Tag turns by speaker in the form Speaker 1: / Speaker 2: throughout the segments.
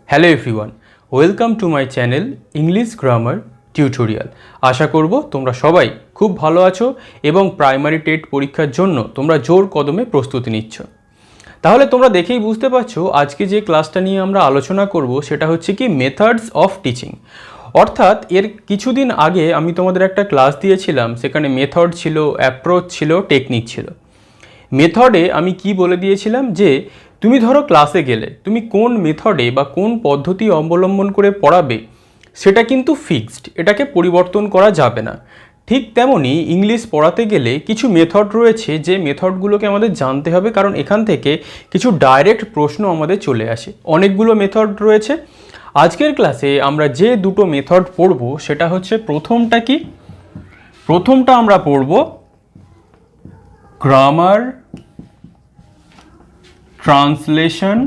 Speaker 1: Hello everyone, welcome to my channel English grammar tutorial. আশা করব তোমরা সবাই খুব ভালো আছো এবং প্রাইমারি টেট পরীক্ষার জন্য তোমরা জোর কদমে প্রস্তুতি নিচ্ছ। তাহলে তোমরা দেখেই বুঝতে পারছো আজকে যে ক্লাসটা নিয়ে আমরা আলোচনা করব সেটা হচ্ছে কি মেথডস অফ টিচিং। অর্থাৎ এর কিছুদিন আগে আমি তোমাদের একটা ক্লাস দিয়েছিলাম, সেখানে মেথড ছিল, অ্যাপ্রোচ ছিল, টেকনিক ছিল। মেথডে আমি কি বলে দিয়েছিলাম যে তুমি ধরো ক্লাসে গেলে তুমি কোন মেথডে বা কোন পদ্ধতি অবলম্বন করে পড়াবে সেটা কিন্তু ফিক্সড, এটাকে পরিবর্তন করা যাবে না। ঠিক তেমনই ইংলিশ পড়াতে গেলে কিছু মেথড রয়েছে যে মেথডগুলোকে আমাদের জানতে হবে, কারণ এখান থেকে কিছু ডাইরেক্ট প্রশ্ন আমাদের চলে আসে। অনেকগুলো মেথড রয়েছে। আজকের ক্লাসে আমরা যে দুটো মেথড পড়ব সেটা হচ্ছে প্রথমটা আমরা পড়ব গ্রামার ট্রান্সলেশন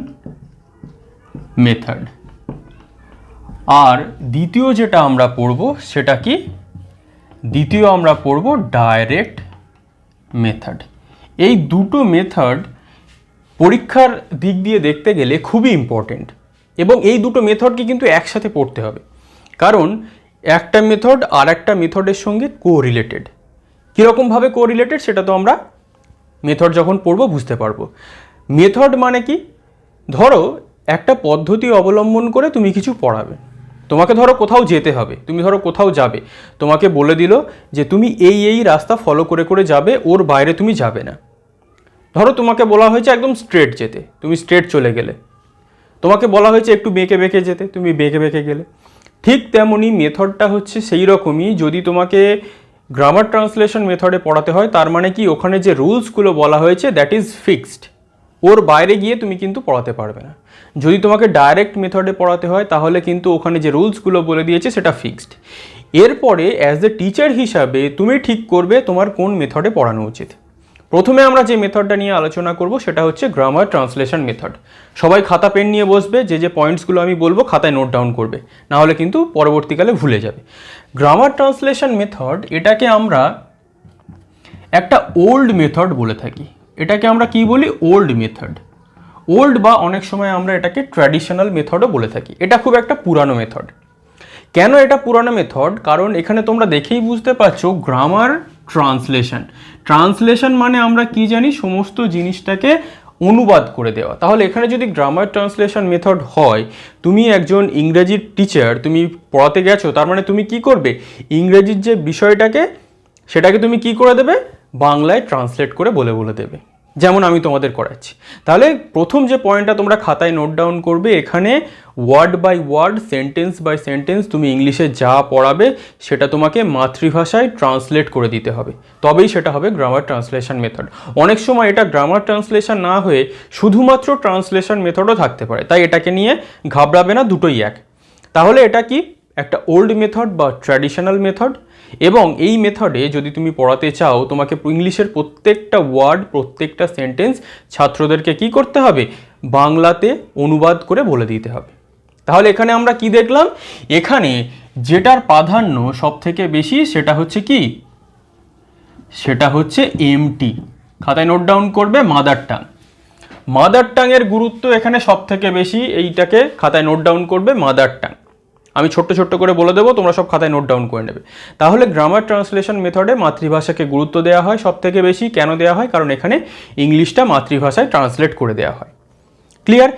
Speaker 1: মেথড, আর দ্বিতীয় যেটা আমরা পড়ব সেটা কি, দ্বিতীয় আমরা পড়ব ডাইরেক্ট মেথড। এই দুটো মেথড পরীক্ষার দিক দিয়ে দেখতে গেলে খুবই ইম্পর্টেন্ট, এবং এই দুটো মেথডকে কিন্তু একসাথে পড়তে হবে, কারণ একটা মেথড আর একটা মেথডের সঙ্গে কোরিলেটেড। কীরকমভাবে কোরিলেটেড সেটা তো আমরা মেথড যখন পড়বো বুঝতে পারবো। মেথড মানে কি, ধরো একটা পদ্ধতি অবলম্বন করে তুমি কিছু পড়াবে। তোমাকে ধরো কোথাও যেতে হবে, তুমি ধরো কোথাও যাবে, তোমাকে বলে দিল যে তুমি এই রাস্তা ফলো করে করে যাবে, ওর বাইরে তুমি যাবে না। ধরো তোমাকে বলা হয়েছে একদম স্ট্রেট যেতে, তুমি স্ট্রেট চলে গেলে। তোমাকে বলা হয়েছে একটু বেঁকে বেঁকে যেতে, তুমি বেঁকে বেঁকে গেলে। ঠিক তেমনই মেথডটা হচ্ছে সেই রকমই। যদি তোমাকে গ্রামার ট্রান্সলেশন মেথডে পড়াতে হয়, তার মানে কি ওখানে যে রুলসগুলো বলা হয়েছে দ্যাট ইজ ফিক্সড, ওর বাইরে গিয়ে তুমি কিন্তু পড়াতে পারবে না। যদি তোমাকে ডাইরেক্ট মেথডে পড়াতে হয় তাহলে কিন্তু ওখানে যে রুলসগুলো বলে দিয়েছে সেটা ফিক্সড। এরপরে অ্যাজ এ টিচার হিসাবে তুমি ঠিক করবে তোমার কোন মেথডে পড়ানো উচিত। প্রথমে আমরা যে মেথডটা নিয়ে আলোচনা করব সেটা হচ্ছে গ্রামার ট্রান্সলেশন মেথড। সবাই খাতা পেন নিয়ে বসবে, যে পয়েন্টসগুলো আমি বলবো খাতায় নোট ডাউন করবে, না হলে কিন্তু পরবর্তীকালে ভুলে যাবে। গ্রামার ট্রান্সলেশন মেথড, এটাকে আমরা একটা ওল্ড মেথড বলে থাকি। এটাকে আমরা কি বলি? Old method. ওল্ড বা অনেক সময় আমরা এটাকে ট্র্যাডিশনাল মেথডও বলে থাকি। এটা খুব একটা পুরানো মেথড। কেন এটা পুরানো মেথড? কারণ এখানে তোমরা দেখেই বুঝতে পারছো গ্রামার ট্রান্সলেশন মানে আমরা কি জানি, সমস্ত জিনিসটাকে অনুবাদ করে দেওয়া। তাহলে এখানে যদি গ্রামার ট্রান্সলেশন মেথড হয়, তুমি একজন ইংরেজির টিচার, তুমি পড়াতে গেছো, তার মানে তুমি কি করবে, ইংরেজির যে বিষয়টাকে সেটাকে তুমি কি করে দেবে, বাংলায় ট্রান্সলেট করে বলে দেবে, যেমন আমি তোমাদের করাচ্ছি। তাহলে প্রথম যে পয়েন্টটা তোমরা খাতায় নোট ডাউন করবে, এখানে word by word, sentence by sentence তুমি ইংলিশে যা পড়াবে সেটা তোমাকে মাতৃভাষায় ট্রান্সলেট করে দিতে হবে, তবেই সেটা হবে গ্রামার ট্রান্সলেশন মেথড। অনেক সময় এটা গ্রামার ট্রান্সলেশন না হয়ে শুধুমাত্র ট্রান্সলেশন মেথডও থাকতে পারে, তাই এটাকে নিয়ে ঘাবড়াবে না, দুটোই এক। তাহলে এটা কি একটা ওল্ড মেথড বা ট্র্যাডিশনাল মেথড, এবং এই মেথডে যদি তুমি পড়াতে চাও, তোমাকে ইংলিশের প্রত্যেকটা ওয়ার্ড, প্রত্যেকটা সেন্টেন্স ছাত্রদেরকে কি করতে হবে, বাংলাতে অনুবাদ করে বলে দিতে হবে। তাহলে এখানে আমরা কি দেখলাম, এখানে যেটার প্রাধান্য সব থেকে বেশি সেটা হচ্ছে কি, সেটা হচ্ছে এমটি। খাতায় নোট ডাউন করবে, মাদার টাং। মাদার টাংয়ের গুরুত্ব এখানে সব থেকে বেশি, এইটাকে খাতায় নোট ডাউন করবে, মাদার টাং। আমি ছোট্ট করে বলে দেবো, তোমরা সব খাতায় নোট ডাউন করে নেবে। তাহলে গ্রামার ট্রান্সলেশন মেথডে মাতৃভাষাকে গুরুত্ব দেওয়া হয় সব থেকে বেশি। কেন দেওয়া হয়? কারণ এখানে ইংলিশটা মাতৃভাষায় ট্রান্সলেট করে দেওয়া হয়। ক্লিয়ার?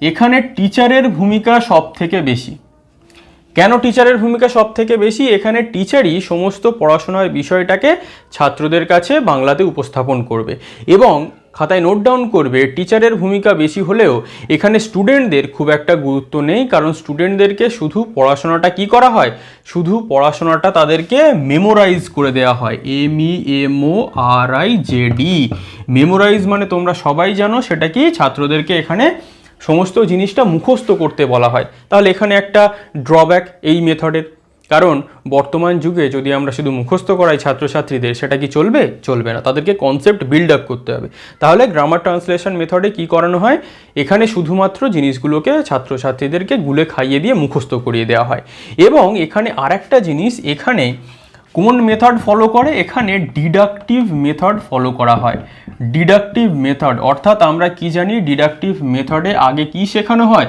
Speaker 1: এখানে টিচারের ভূমিকা সব থেকে বেশি। কেন টিচারের ভূমিকা সব থেকে বেশি? এখানে টিচারই সমস্ত পড়াশোনার বিষয়টাকে ছাত্রদের কাছে বাংলাতে উপস্থাপন করবে, এবং খাতায় নোট ডাউন করবে টিচারের ভূমিকা বেশি হলেও এখানে স্টুডেন্টদের খুব একটা গুরুত্ব নেই, কারণ স্টুডেন্টদেরকে শুধু পড়াশোনাটা কি করা হয়, শুধু পড়াশোনাটা তাদেরকে মেমোরাইজ করে দেওয়া হয়। MEMORIZ। মেমোরাইজ মানে তোমরা সবাই জানো সেটা কি, ছাত্রদেরকে এখানে সমস্ত জিনিসটা মুখস্থ করতে বলা হয়। তাহলে এখানে একটা ড্রব্যাক এই মেথডের, কারণ বর্তমান যুগে যদি আমরা শুধু মুখস্থ করাই ছাত্রছাত্রীদের, সেটা কি চলবে? চলবে না, তাদেরকে কনসেপ্ট বিল্ড আপ করতে হবে। তাহলে গ্রামার ট্রান্সলেশন মেথডে কি করানো হয়, এখানে শুধুমাত্র জিনিসগুলোকে ছাত্রছাত্রীদেরকে গুলে খাইয়ে দিয়ে মুখস্থ করিয়ে দেওয়া হয়। এবং এখানে আরেকটা জিনিস, এখানে কোন মেথড ফলো করে? এখানে ডিডাকটিভ মেথড ফলো করা হয়। ডিডাকটিভ মেথড অর্থাৎ আমরা কি জানি, ডিডাকটিভ মেথডে আগে কি শেখানো হয়?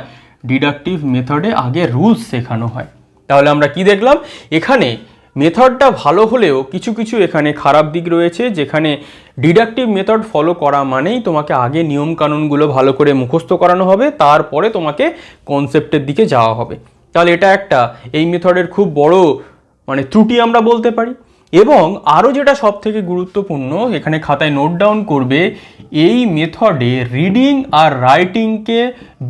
Speaker 1: ডিডাকটিভ মেথডে আগে রুলস শেখানো হয়। তাহলে আমরা কি দেখলাম, এখানে মেথডটা ভালো হলেও কিছু কিছু এখানে খারাপ দিক রয়েছে, যেখানে ডিডাকটিভ মেথড ফলো করা মানেই তোমাকে আগে নিয়মকানুনগুলো ভালো করে মুখস্থ করানো হবে, তারপরে তোমাকে কনসেপ্টের দিকে যাওয়া হবে। তাহলে এটা একটা এই মেথডের খুব বড় ত্রুটি আমরা বলতে পারি। এবং আরও যেটা সব থেকে গুরুত্বপূর্ণ, এখানে খাতায় নোট ডাউন করবে, এই মেথডে রিডিং আর রাইটিংকে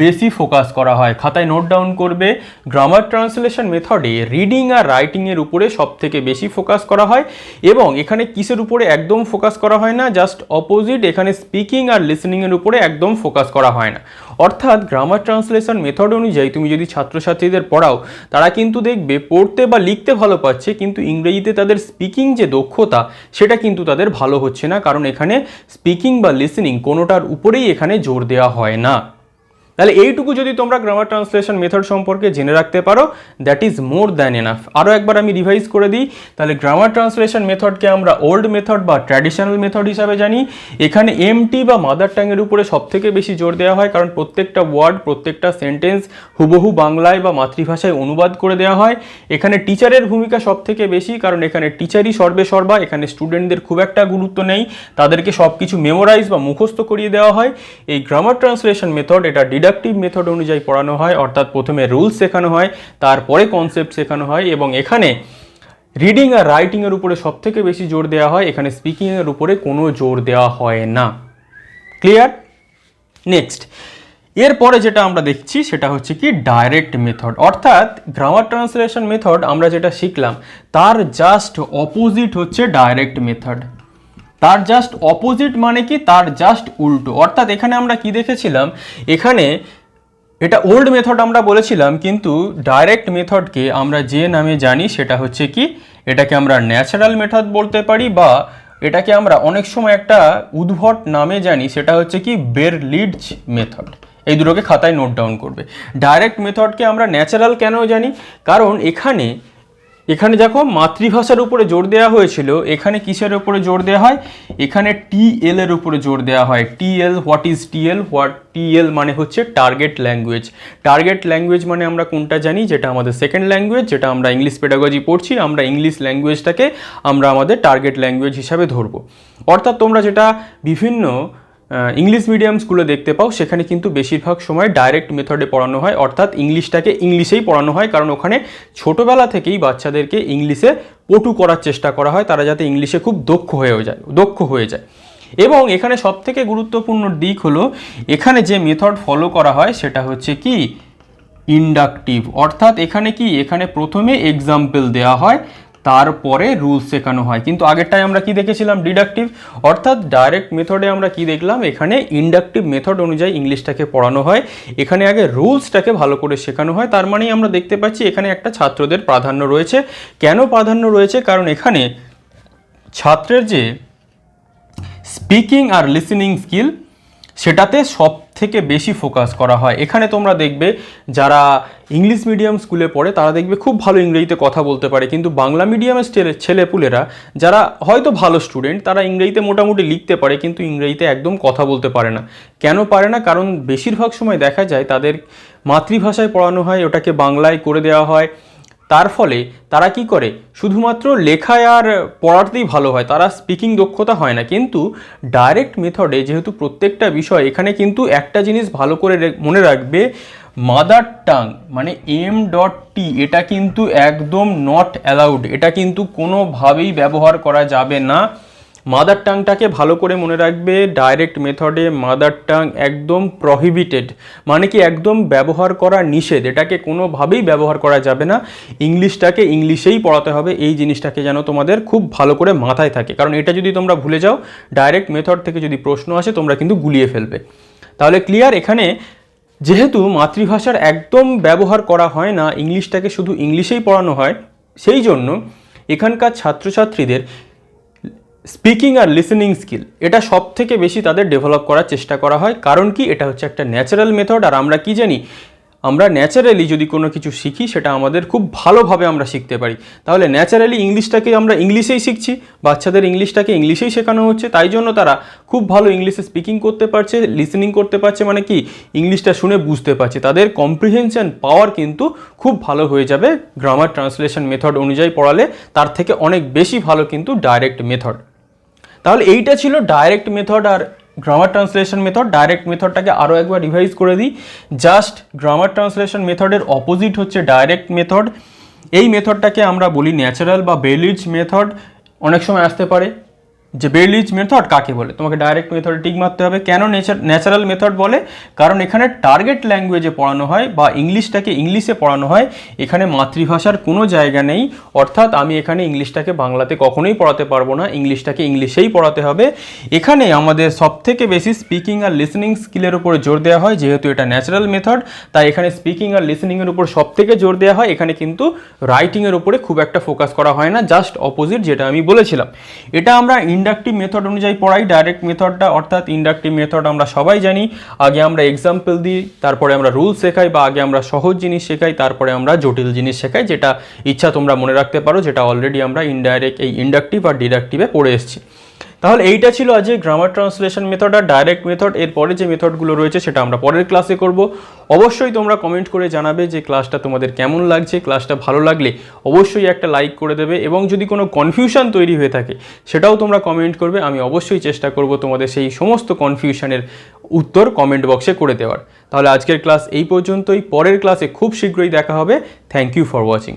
Speaker 1: বেশি ফোকাস করা হয়। খাতায় নোট ডাউন করবে, গ্রামার ট্রান্সলেশন মেথডে রিডিং আর রাইটিংয়ের উপরে সব থেকে বেশি ফোকাস করা হয়। এবং এখানে কিসের উপরে একদম ফোকাস করা হয় না? জাস্ট অপোজিট, এখানে স্পিকিং আর লিসনিংয়ের উপরে একদম ফোকাস করা হয় না। অর্থাৎ গ্রামার ট্রান্সলেশন মেথড অনুযায়ী তুমি যদি ছাত্রছাত্রীদের পড়াও, তারা কিন্তু দেখবে পড়তে বা লিখতে ভালো পাচ্ছে, কিন্তু ইংরেজিতে তাদের স্পিকিং যে দক্ষতা সেটা কিন্তু তাদের ভালো হচ্ছে না, কারণ এখানে স্পিকিং বা লিসনিং কোনোটার উপরেই এখানে জোর দেওয়া হয় না। তাহলে এইটুকু যদি তোমরা গ্রামার ট্রান্সলেশন মেথড সম্পর্কে জেনে রাখতে পারো, that is more than enough. আরও একবার আমি রিভাইজ করে দিই, তাহলে গ্রামার ট্রান্সলেশন মেথডকে আমরা ওল্ড মেথড বা ট্র্যাডিশনাল মেথড হিসাবে জানি। এখানে এমটি বা মাদার টাঙ্গের উপরে সবথেকে বেশি জোর দেওয়া হয়, কারণ প্রত্যেকটা ওয়ার্ড, প্রত্যেকটা সেন্টেন্স হুবহু বাংলায় বা মাতৃভাষায় অনুবাদ করে দেওয়া হয়। এখানে টিচারের ভূমিকা সবথেকে বেশি, কারণ এখানে টিচারই সর্বে সর্বা, এখানে স্টুডেন্টদের খুব একটা গুরুত্ব নেই, তাদেরকে সব কিছু মেমোরাইজ বা মুখস্থ করিয়ে দেওয়া হয়। এই গ্রামার ট্রান্সলেশন মেথড এটা ডিডাকটিভ মেথড অনুযায়ী পড়ানো হয়, অর্থাৎ প্রথমে রুলস শেখানো হয়, তারপরে কনসেপ্ট শেখানো হয়। এবং এখানে রিডিং আর রাইটিংয়ের উপরে সবথেকে বেশি জোর দেওয়া হয়, এখানে স্পিকিংয়ের উপরে কোনো জোর দেওয়া হয় না। ক্লিয়ার? নেক্সট, এরপরে যেটা আমরা দেখছি সেটা হচ্ছে কি ডাইরেক্ট মেথড। অর্থাৎ গ্রামার ট্রান্সলেশন মেথড আমরা যেটা শিখলাম তার জাস্ট অপোজিট হচ্ছে ডাইরেক্ট মেথড। তার জাস্ট অপোজিট মানে কি? তার জাস্ট উল্টো। অর্থাৎ এখানে আমরা কি দেখেছিলাম, এখানে এটা ওল্ড মেথড আমরা বলেছিলাম, কিন্তু ডাইরেক্ট মেথডকে আমরা যে নামে জানি সেটা হচ্ছে কি, এটাকে আমরা ন্যাচারাল মেথড বলতে পারি, বা এটাকে আমরা অনেক সময় একটা উদ্ভট নামে জানি, সেটা হচ্ছে কি বেরলিডজ মেথড। এই দুটোকে খাতায় নোট ডাউন করবে। ডাইরেক্ট মেথডকে আমরা ন্যাচারাল কেন জানি? কারণ এখানে দেখো মাতৃভাষার উপরে জোর দেওয়া হয়েছিল, এখানে কিসের উপরে জোর দেওয়া হয়? এখানে টিএল এর উপরে জোর দেওয়া হয়। TL, what is TL? TL মানে হচ্ছে টার্গেট ল্যাঙ্গুয়েজ। টার্গেট ল্যাঙ্গুয়েজ মানে আমরা কোনটা জানি? যেটা আমাদের সেকেন্ড ল্যাঙ্গুয়েজ, যেটা আমরা ইংলিশ পেডাগজি পড়ছি, আমরা ইংলিশ ল্যাঙ্গুয়েজটাকে আমরা আমাদের টার্গেট ল্যাঙ্গুয়েজ হিসাবে ধরবো। অর্থাৎ তোমরা যেটা বিভিন্ন ইংলিশ মিডিয়াম স্কুলে দেখতে পাও, সেখানে কিন্তু বেশিরভাগ সময় ডাইরেক্ট মেথডে পড়ানো হয়, অর্থাৎ ইংলিশটাকে ইংলিশেই পড়ানো হয়, কারণ ওখানে ছোটোবেলা থেকেই বাচ্চাদেরকে ইংলিশে পটু করার চেষ্টা করা হয়, তারা যাতে ইংলিশে খুব দক্ষ হয়ে যায়। এবং এখানে সবথেকে গুরুত্বপূর্ণ দিক হলো, এখানে যে মেথড ফলো করা হয় সেটা হচ্ছে কি ইন্ডাকটিভ। অর্থাৎ এখানে কি, এখানে প্রথমে এক্সাম্পল দেওয়া হয়, তারপরে রুলস শেখানো হয়। কিন্তু আগেরটায় আমরা কি দেখেছিলাম? ডিডাকটিভ। অর্থাৎ ডাইরেক্ট মেথডে আমরা কি দেখলাম? এখানে ইন্ডাকটিভ মেথড অনুযায়ী ইংলিশটাকে পড়ানো হয়, এখানে আগে রুলসটাকে ভালো করে শেখানো হয়। তার মানেই আমরা দেখতে পাচ্ছি এখানে একটা ছাত্রদের প্রাধান্য রয়েছে। কেন প্রাধান্য রয়েছে? কারণ এখানে ছাত্রের যে স্পিকিং আর লিসেনিং স্কিল, সেটাতে সব থেকে বেশি ফোকাস করা হয়। এখানে তোমরা দেখবে যারা ইংলিশ মিডিয়াম স্কুলে পড়ে তারা দেখবে খুব ভালো ইংরেজিতে কথা বলতে পারে, কিন্তু বাংলা মিডিয়ামের ছেলেপুলেরা যারা হয়তো ভালো স্টুডেন্ট, তারা ইংরেজিতে মোটামুটি লিখতে পারে, কিন্তু ইংরেজিতে একদম কথা বলতে পারে না। কেন পারে না? কারণ বেশিরভাগ সময় দেখা যায় তাদের মাতৃভাষায় পড়ানো হয়, ওটাকে বাংলায় করে দেওয়া হয়। তার ফলে তারা কি করে? শুধুমাত্র লেখায় আর পড়াতেই ভালো হয়, তারা স্পিকিং দক্ষতা হয় না। কিন্তু ডাইরেক্ট মেথডে যেহেতু প্রত্যেকটা বিষয়, এখানে কিন্তু একটা জিনিস ভালো করে মনে রাখবে, মাদার টাং মানে M.T এটা কিন্তু একদম নট অ্যালাউড, এটা কিন্তু কোনোভাবেই ব্যবহার করা যাবে না। মাদার টাংটাকে ভালো করে মনে রাখবে, ডাইরেক্ট মেথডে মাদার টাং একদম প্রহিবিটেড, মানে কি একদম ব্যবহার করা নিষেধ, এটাকে কোনোভাবেই ব্যবহার করা যাবে না। ইংলিশটাকে ইংলিশেই পড়াতে হবে, এই জিনিসটাকে যেন তোমাদের খুব ভালো করে মাথায় থাকে, কারণ এটা যদি তোমরা ভুলে যাও, ডাইরেক্ট মেথড থেকে যদি প্রশ্ন আসে তোমরা কিন্তু গুলিয়ে ফেলবে। তাহলে ক্লিয়ার? এখানে যেহেতু মাতৃভাষার একদম ব্যবহার করা হয় না, ইংলিশটাকে শুধু ইংলিশেই পড়ানো হয়, সেই জন্য এখানকার ছাত্রছাত্রীদের স্পিকিং আর লিসেনিং স্কিল এটা সব থেকে বেশি তাদের ডেভেলপ করার চেষ্টা করা হয়। কারণ কি? এটা হচ্ছে একটা ন্যাচারাল মেথড। আর আমরা কি জানি? আমরা ন্যাচারালি যদি কোনো কিছু শিখি সেটা আমাদের খুব ভালোভাবে আমরা শিখতে পারি। তাহলে ন্যাচারালি ইংলিশটাকে আমরা ইংলিশেই শিখছি, বাচ্চাদের ইংলিশটাকে ইংলিশেই শেখানো হচ্ছে, তাই জন্য তারা খুব ভালো ইংলিশে স্পিকিং করতে পারছে, লিসেনিং করতে পারছে, মানে কি ইংলিশটা শুনে বুঝতে পারছে, তাদের কম্প্রিহেনশন পাওয়ার কিন্তু খুব ভালো হয়ে যাবে গ্রামার ট্রান্সলেশন মেথড অনুযায়ী পড়ালে, তার থেকে অনেক বেশি ভালো কিন্তু ডাইরেক্ট মেথড। তাহলে এইটা ছিল ডাইরেক্ট মেথড আর গ্রামার ট্রান্সলেশন মেথড। ডাইরেক্ট মেথডটাকে আরও একবার রিভাইজ করে দিই, জাস্ট গ্রামার ট্রান্সলেশন মেথডের অপোজিট হচ্ছে ডাইরেক্ট মেথড। এই মেথডটাকে আমরা বলি ন্যাচারাল বা বেলিজ মেথড। অনেক সময় আসতে পারে যে বেলিজ মেথড কাকে বলে, তোমাকে ডাইরেক্ট মেথডে টিক মারতে হবে। কেন ন্যাচারাল মেথড বলে? কারণ এখানে টার্গেট ল্যাঙ্গুয়েজে পড়ানো হয় বা ইংলিশটাকে ইংলিশে পড়ানো হয়, এখানে মাতৃভাষার কোনো জায়গা নেই। অর্থাৎ আমি এখানে ইংলিশটাকে বাংলাতে কখনোই পড়াতে পারবো না, ইংলিশটাকে ইংলিশেই পড়াতে হবে। এখানে আমাদের সবথেকে বেশি স্পিকিং আর লিসেনিং স্কিলের উপরে জোর দেওয়া হয়, যেহেতু এটা ন্যাচারাল মেথড তাই এখানে স্পিকিং আর লিসেনিংয়ের উপর সবথেকে জোর দেওয়া হয়। এখানে কিন্তু রাইটিংয়ের উপরে খুব একটা ফোকাস করা হয় না, জাস্ট অপোজিট যেটা আমি বলেছিলাম। এটা আমরা ইন্ডাকটিভ মেথড অনুযায়ী পড়াই ডাইরেক্ট মেথডটা। অর্থাৎ ইন্ডাকটিভ মেথড আমরা সবাই জানি, আগে আমরা এক্সাম্পল দিই, তারপরে আমরা রুল শেখাই, বা আগে আমরা সহজ জিনিস শেখাই, তারপরে আমরা জটিল জিনিস শেখাই, যেটা ইচ্ছা তোমরা মনে রাখতে পারো, যেটা অলরেডি আমরা এই ইন্ডাকটিভ আর ডিডাকটিভে পড়ে এসেছি। তাহলে এইটা ছিল আজকে গ্রামার ট্রান্সলেশন মেথড আর ডাইরেক্ট মেথড। এরপরে যে মেথডগুলো রয়েছে সেটা আমরা পরের ক্লাসে করব। অবশ্যই তোমরা কমেন্ট করে জানাবে যে ক্লাসটা তোমাদের কেমন লাগছে। ক্লাসটা ভালো লাগলে অবশ্যই একটা লাইক করে দেবে, এবং যদি কোনো কনফিউশন তৈরি হয়ে থাকে সেটাও তোমরা কমেন্ট করবে। আমি অবশ্যই চেষ্টা করব তোমাদের সেই সমস্ত কনফিউশনের উত্তর কমেন্ট বক্সে করে দেওয়ার। তাহলে আজকের ক্লাস এই পর্যন্তই, পরের ক্লাসে খুব শীঘ্রই দেখা হবে। Thank you for watching.